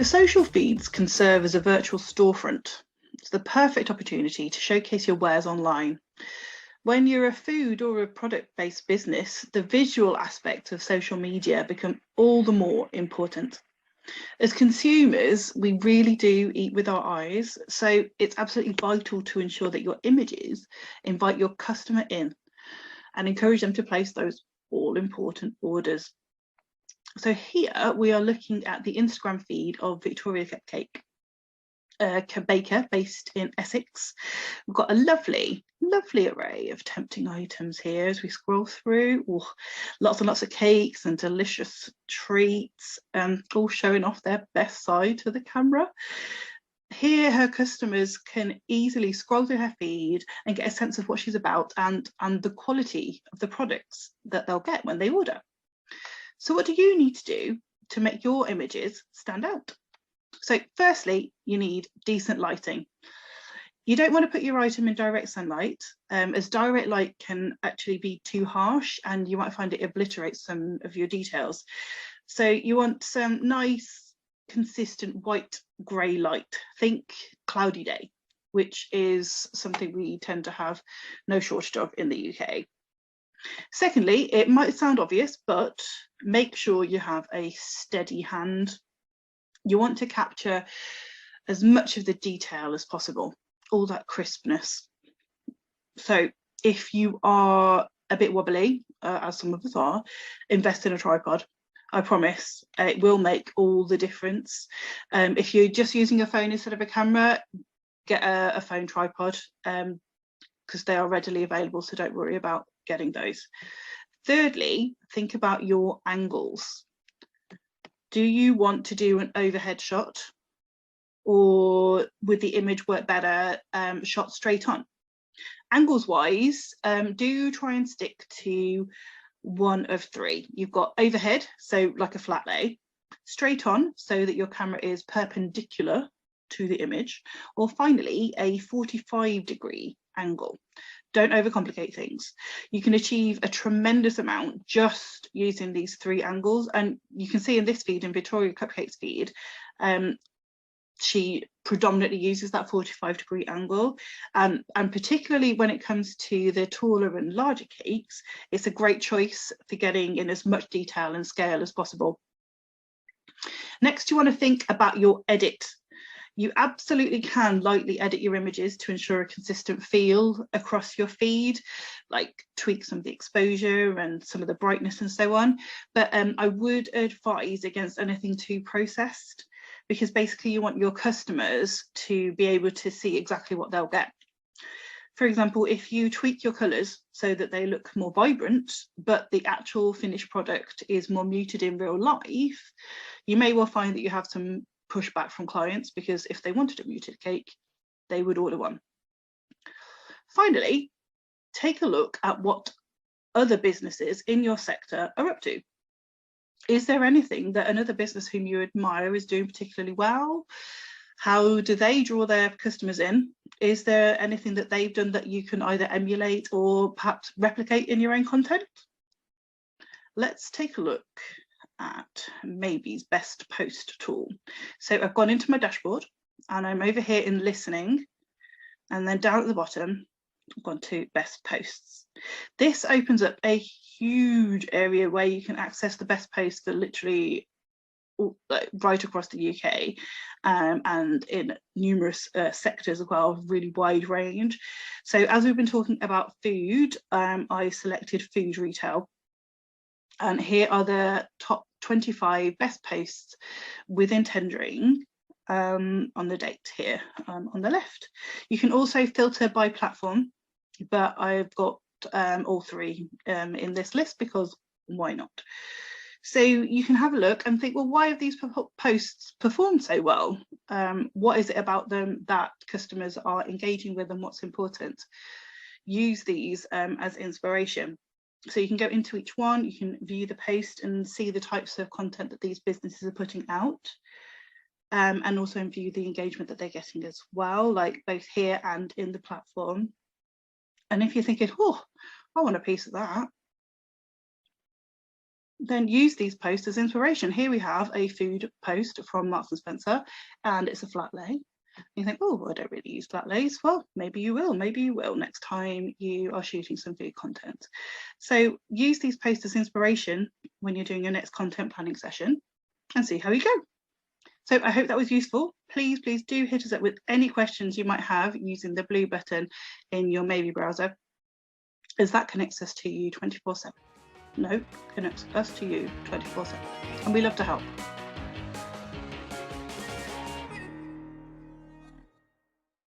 Your social feeds can serve as a virtual storefront. It's the perfect opportunity to showcase your wares online. When you're a food or a product-based business, the visual aspects of social media become all the more important. As consumers, we really do eat with our eyes, so it's absolutely vital to ensure that your images invite your customer in and encourage them to place those all-important orders. So here we are looking at the Instagram feed of Victoria Cupcake, a baker based in Essex. We've got a lovely array of tempting items here as we scroll through. Oh, lots and lots of cakes and delicious treats, all showing off their best side to the camera. Here her customers can easily scroll through her feed and get a sense of what she's about and the quality of the products that they'll get when they order. So what do you need to do to make your images stand out? So firstly, you need decent lighting. You don't want to put your item in direct sunlight, as direct light can actually be too harsh and you might find it obliterates some of your details. So you want some nice, consistent white grey light. Think cloudy day, which is something we tend to have no shortage of in the UK. Secondly, it might sound obvious, but make sure you have a steady hand. You want to capture as much of the detail as possible, all that crispness. So if you are a bit wobbly, as some of us are, invest in a tripod. I promise it will make all the difference. If you're just using a phone instead of a camera, get a phone tripod, because they are readily available, so don't worry about getting those. Thirdly, think about your angles. Do you want to do an overhead shot, or would the image work better shot straight on? Angles wise, do try and stick to one of three. You've got overhead, so like a flat lay, straight on, so that your camera is perpendicular to the image, or finally a 45-degree angle. Don't overcomplicate things. You can achieve a tremendous amount just using these three angles, and you can see in this feed, in Victoria Cupcake's feed, she predominantly uses that 45-degree angle, and particularly when it comes to the taller and larger cakes, it's a great choice for getting in as much detail and scale as possible. Next, you want to think about your edit. You absolutely can lightly edit your images to ensure a consistent feel across your feed, like tweak some of the exposure and some of the brightness and so on. But I would advise against anything too processed, because basically you want your customers to be able to see exactly what they'll get. For example, if you tweak your colours so that they look more vibrant, but the actual finished product is more muted in real life, you may well find that you have some pushback from clients, because if they wanted a muted cake, they would order one. Finally, take a look at what other businesses in your sector are up to. Is there anything that another business whom you admire is doing particularly well? How do they draw their customers in? Is there anything that they've done that you can either emulate or perhaps replicate in your own content? Let's take a look at Maybe's best post tool. So I've gone into my dashboard and I'm over here in listening, and then down at the bottom I've gone to best posts. This opens up a huge area where you can access the best posts for literally right across the UK, and in numerous sectors as well, really wide range. So as we've been talking about food, I selected food retail. And here are the top 25 best posts within tendering on the date here on the left. You can also filter by platform, but I've got all three in this list because why not? So you can have a look and think, well, why have these posts performed so well? What is it about them that customers are engaging with, and what's important? Use these as inspiration. So you can go into each one, you can view the post and see the types of content that these businesses are putting out, and also view the engagement that they're getting as well, like both here and in the platform. And if you're thinking, oh, I want a piece of that, then use these posts as inspiration. Here we have a food post from Marks and Spencer, and it's a flat lay. You think, oh, I don't really use flat lays. Well, maybe you will next time you are shooting some food content. So use these posts as inspiration when you're doing your next content planning session and see how you go. So I hope that was useful. Please do hit us up with any questions you might have using the blue button in your Maybe browser, as that connects us to you 24/7. No, connects us to you 24/7, and we love to help.